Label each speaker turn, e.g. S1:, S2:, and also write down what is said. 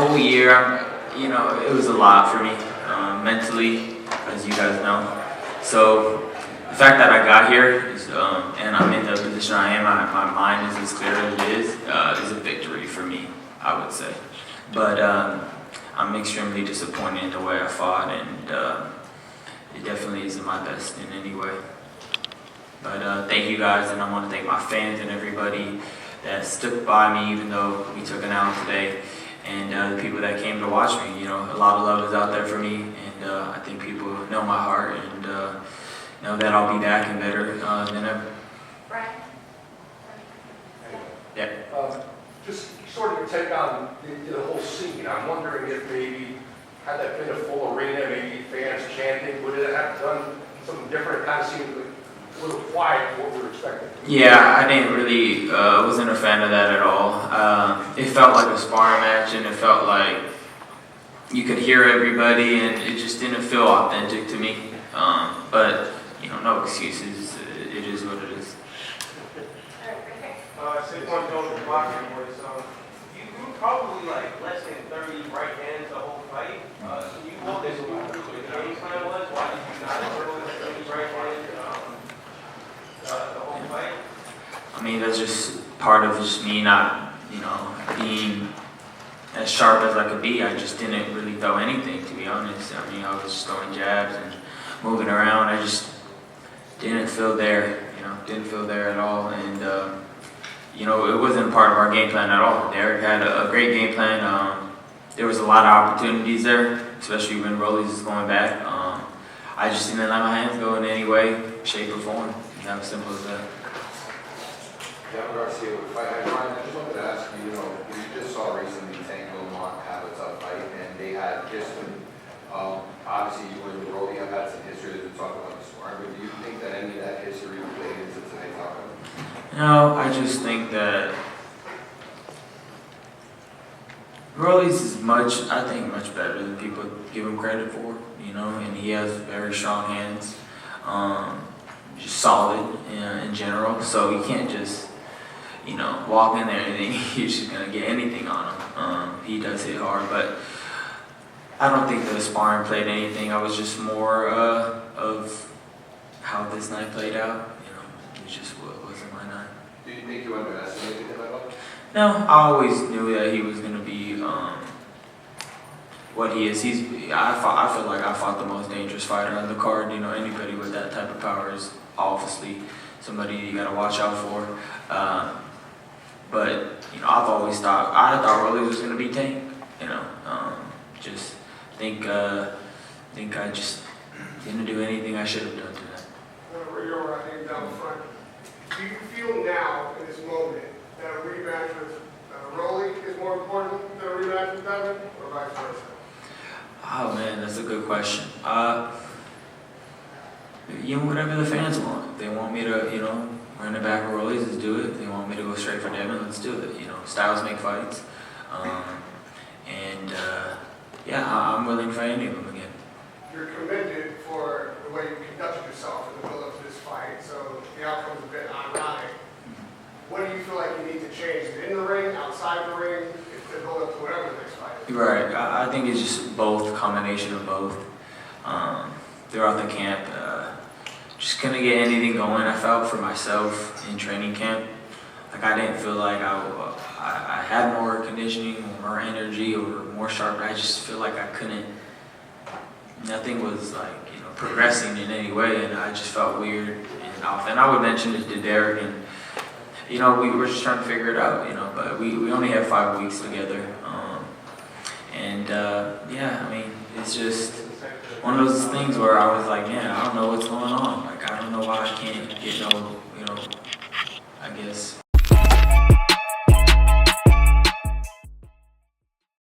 S1: whole year, it was a lot for me mentally, as you guys know. So the fact that I got here and I'm in the position I am, my mind is as clear as it is a victory for me, I would say. But I'm extremely disappointed in the way I fought, and it definitely isn't my best in any way. But thank you guys, and I want to thank my fans and everybody that stuck by me even though we took an L today, and the people that came to watch me. A lot of love is out there for me, and I think people know my heart and know that I'll be back and better than ever.
S2: Brian?
S1: Yeah.
S3: Just sort of your take on the whole scene. I'm wondering if maybe, had that been a full arena, maybe fans chanting, would it have done something different? It kind of seemed a little quiet for what we were expecting.
S1: Yeah, I didn't really, wasn't a fan of that at all. It felt like a sparring match, and it felt like you could hear everybody, and it just didn't feel authentic to me. But, no excuses. It is what it is.
S4: Saquon Jones' boxing was, you were probably like less than 30 right hands the whole fight. Can you walk us through what the game plan was? Why did you not throw 30 right hands the whole fight?
S1: I mean, that's just part of just me not, being as sharp as I could be. I just didn't really throw anything, to be honest. I mean, I was just throwing jabs and moving around. I just didn't feel there, didn't feel there at all. And, it wasn't part of our game plan at all. Derek had a great game plan. There was a lot of opportunities there, especially when Rolly's is going back. I just didn't let my hands go in any way, shape, or form. That was simple as that.
S5: Garcia, Brian, I just wanted to ask you, you just saw recently Tank Beaumont have a tough fight, and they had history. Obviously, you and Rolly have had some history to talk about the sparring, but do you think that any of that history played into today's outcome?
S1: No, I just think that Rolly's is much better than people give him credit for, and he has very strong hands, just solid in general, so you can't just, walk in there and think he's just going to get anything on him. He does hit hard, but I don't think the sparring played anything. I was just more of how this night played out. It just wasn't my night.
S5: Do you think you underestimated him at all?
S1: No, I always knew that he was going to be what he is. I feel like I fought the most dangerous fighter on the card. Anybody with that type of power is obviously somebody you got to watch out for. But I've always thought Rolly was going to be Tank. Just think I just didn't do anything I should have done today.
S6: Rio, I think down front. Do you feel now in this moment that a rematch with Rolly is more important than a rematch with Devin, or vice versa?
S1: Oh man, that's a good question. Whatever the fans want. If they want me to, run the back of Rollies, let's do it. If they want me to go straight for Devin, let's do it. Styles make fights. I'm willing for any of them again.
S6: You're commended for the way you conducted yourself in the build-up to this fight, so the outcome's a bit ironic. What do you feel like you need to change? Is it in the ring, outside the ring, to build up to whatever the next fight is?
S1: Right. I think it's just both, combination of both. Throughout the camp, just couldn't get anything going. I felt for myself in training camp. Like I didn't feel like I had more conditioning or more energy or more sharp. I just feel like I couldn't. Nothing was progressing in any way, and I just felt weird and off. And I would mention it to Derek, and we were just trying to figure it out. But we only have 5 weeks together, it's just one of those things where I was like, man, I don't know what's going on. I don't know why I can't get I guess